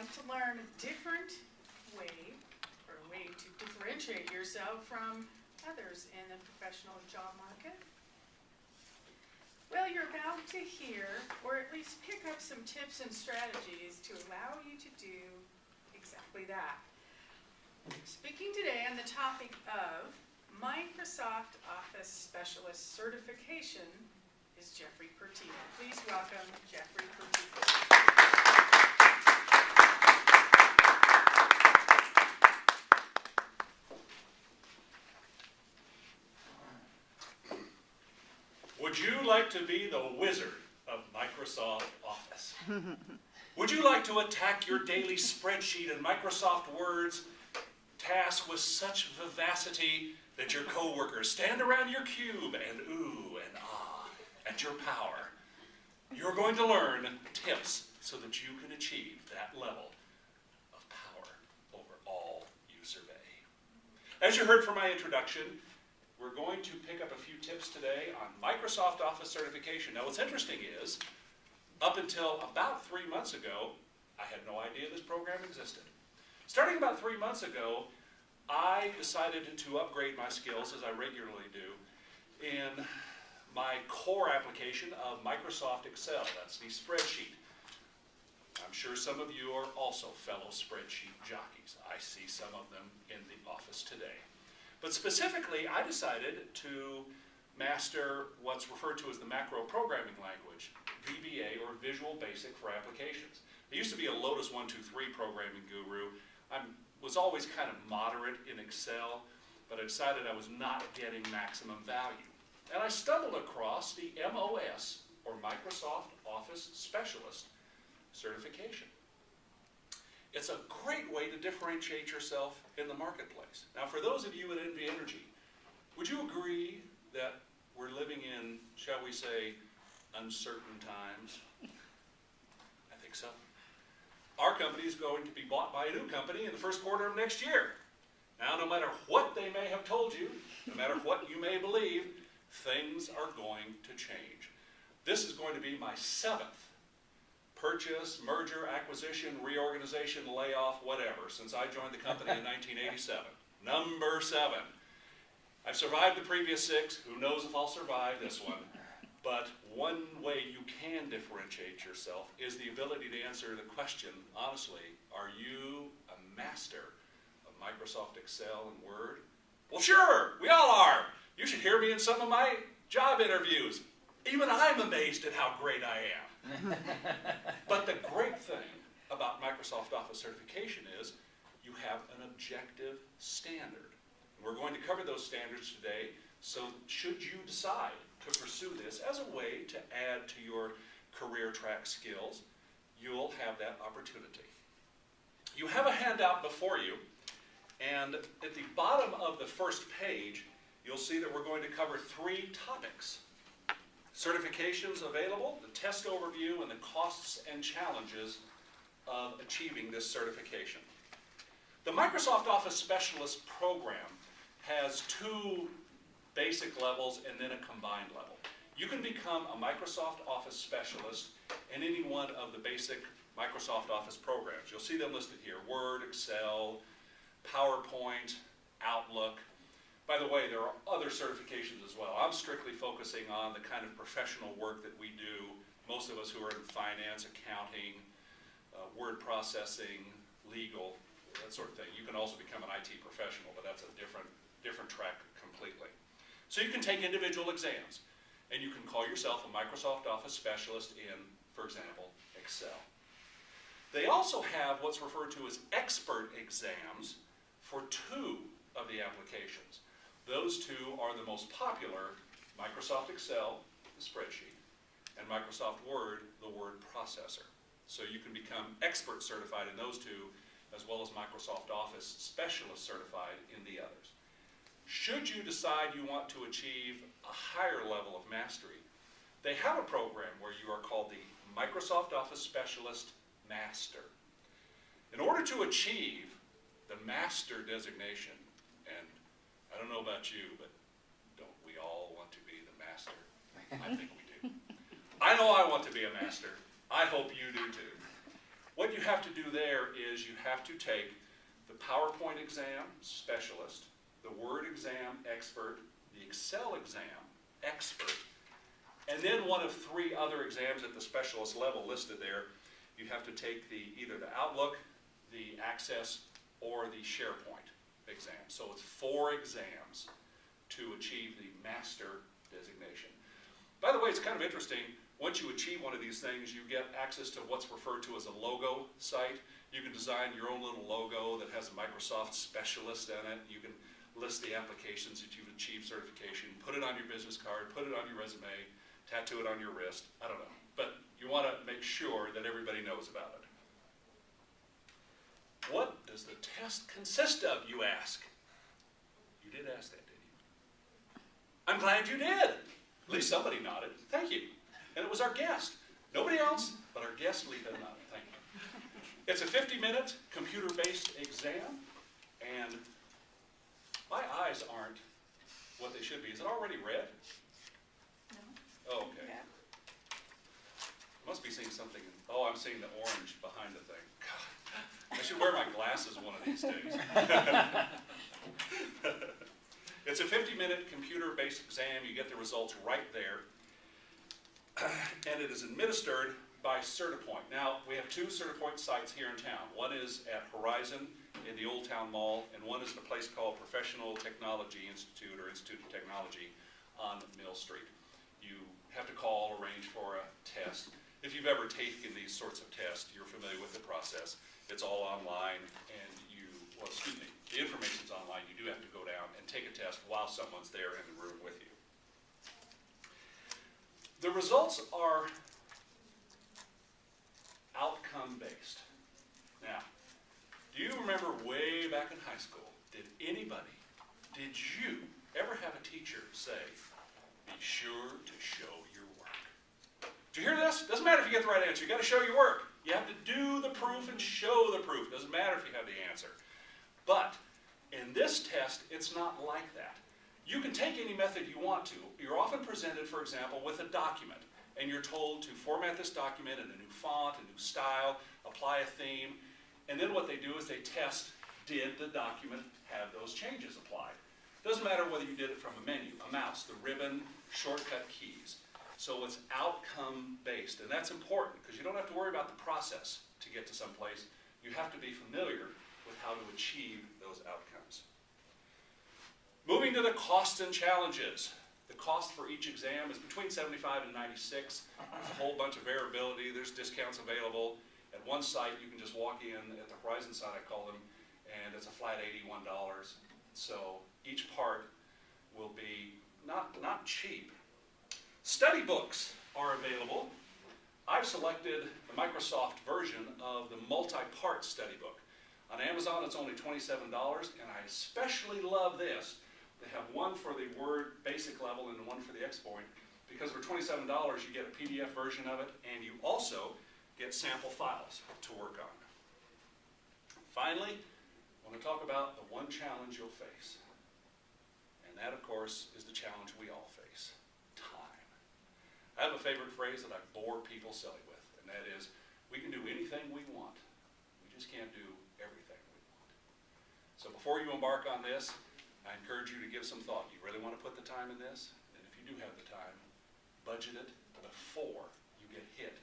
like to learn a different way, or a way to differentiate yourself from others in the professional job market? Well, you're about to hear, or at least pick up some tips and strategies to allow you to do exactly that. Speaking today on the topic of Microsoft Office Specialist Certification is Jeffrey Purtee. Please welcome Jeffrey Purtee. Would you like to be the wizard of Microsoft Office? Would you like to attack your daily spreadsheet and Microsoft Word's task with such vivacity that your coworkers stand around your cube and ooh and ah at your power? You're going to learn tips so that you can achieve that level of power over all you survey. As you heard from my introduction, we're going to pick up a few tips today on Microsoft Office certification. Now, what's interesting is, up until about 3 months ago, I had no idea this program existed. Starting about 3 months ago, I decided to upgrade my skills, as I regularly do, in my core application of Microsoft Excel. That's the spreadsheet. I'm sure some of you are also fellow spreadsheet jockeys. I see some of them in the office today. But specifically, I decided to master what's referred to as the macro programming language, VBA, or Visual Basic for Applications. I used to be a Lotus 1-2-3 programming guru. I was always kind of moderate in Excel, but I decided I was not getting maximum value. And I stumbled across the MOS, or Microsoft Office Specialist certification. It's a great way to differentiate yourself in the marketplace. Now, for those of you at NV Energy, would you agree that we're living in, shall we say, uncertain times? I think so. Our company is going to be bought by a new company in the first quarter of next year. Now, no matter what they may have told you, no matter what you may believe, things are going to change. This is going to be my 7th purchase, merger, acquisition, reorganization, layoff, whatever, since I joined the company in 1987. Number 7. I've survived the previous 6. Who knows if I'll survive this one? But one way you can differentiate yourself is the ability to answer the question, honestly, are you a master of Microsoft Excel and Word? Well, sure, we all are. You should hear me in some of my job interviews. Even I'm amazed at how great I am. But the great thing about Microsoft Office certification is you have an objective standard. We're going to cover those standards today, so should you decide to pursue this as a way to add to your career track skills, you'll have that opportunity. You have a handout before you, and at the bottom of the first page, you'll see that we're going to cover 3 topics. Certifications available, the test overview, and the costs and challenges of achieving this certification. The Microsoft Office Specialist program has 2 basic levels and then a combined level. You can become a Microsoft Office Specialist in any one of the basic Microsoft Office programs. You'll see them listed here: Word, Excel, PowerPoint, Outlook. By the way, there are other certifications as well. I'm strictly focusing on the kind of professional work that we do, most of us who are in finance, accounting, word processing, legal, that sort of thing. You can also become an IT professional, but that's a different track completely. So you can take individual exams, and you can call yourself a Microsoft Office Specialist in, for example, Excel. They also have what's referred to as expert exams for 2 of the applications. Those 2 are the most popular: Microsoft Excel, the spreadsheet, and Microsoft Word, the word processor. So you can become expert certified in those 2, as well as Microsoft Office Specialist certified in the others. Should you decide you want to achieve a higher level of mastery, they have a program where you are called the Microsoft Office Specialist Master. In order to achieve the Master designation, and I don't know about you, but don't we all want to be the master? I think we do. I know I want to be a master. I hope you do too. What you have to do there is you have to take the PowerPoint exam, specialist, the Word exam, expert, the Excel exam, expert, and then one of 3 other exams at the specialist level listed there. You have to take either the Outlook, the Access, or the SharePoint exam. So it's 4 exams to achieve the master designation. By the way, it's kind of interesting. Once you achieve one of these things, you get access to what's referred to as a logo site. You can design your own little logo that has a Microsoft specialist in it. You can list the applications that you've achieved certification, put it on your business card, put it on your resume, tattoo it on your wrist. I don't know. But you want to make sure that everybody knows about it. What does the test consist of, you ask? You did ask that, didn't you? I'm glad you did. At least somebody nodded. Thank you. And it was our guest. Nobody else, but our guest, Lita, nodded. Thank you. It's a 50-minute computer-based exam, and my eyes aren't what they should be. Is it already red? No. Oh, okay. Yeah. Must be seeing something. Oh, I'm seeing the orange behind the thing. God, I should wear my glasses one of these days. It's a 50-minute computer-based exam. You get the results right there. And it is administered by CertaPoint. Now, we have 2 CertaPoint sites here in town. One is at Horizon in the Old Town Mall, and one is at a place called Professional Technology Institute, or Institute of Technology, on Mill Street. You have to call, arrange for a test. If you've ever taken these sorts of tests, you're familiar with the process. It's all online, and the information's online. You do have to go down and take a test while someone's there in the room with you. The results are outcome-based. Now, do you remember way back in high school, did you ever have a teacher say, be sure to show your work? Did you hear this? Doesn't matter if you get the right answer. You got to show your work. You have to do the proof and show the proof. Doesn't matter if you have the answer. But in this test, it's not like that. You can take any method you want to. You're often presented, for example, with a document, and you're told to format this document in a new font, a new style, apply a theme, and then what they do is they test, did the document have those changes applied? Doesn't matter whether you did it from a menu, a mouse, the ribbon, shortcut keys. So it's outcome-based, and that's important because you don't have to worry about the process to get to someplace. You have to be familiar with how to achieve those outcomes. Moving to the costs and challenges. The cost for each exam is between $75 and $96. There's a whole bunch of variability. There's discounts available. At one site, you can just walk in, at the Horizon site, I call them, and it's a flat $81. So each part will be not cheap. Study books are available. I've selected the Microsoft version of the multi-part study book. On Amazon, it's only $27, and I especially love this. They have one for the Word basic level and one for the export, because for $27 you get a PDF version of it, and you also get sample files to work on. Finally, I want to talk about the one challenge you'll face. And that, of course, is the challenge we all face, time. I have a favorite phrase that I bore people silly with, and that is, we can do anything we want. We just can't do everything we want. So before you embark on this, I encourage you to give some thought. You really want to put the time in this? And if you do have the time, budget it before you get hit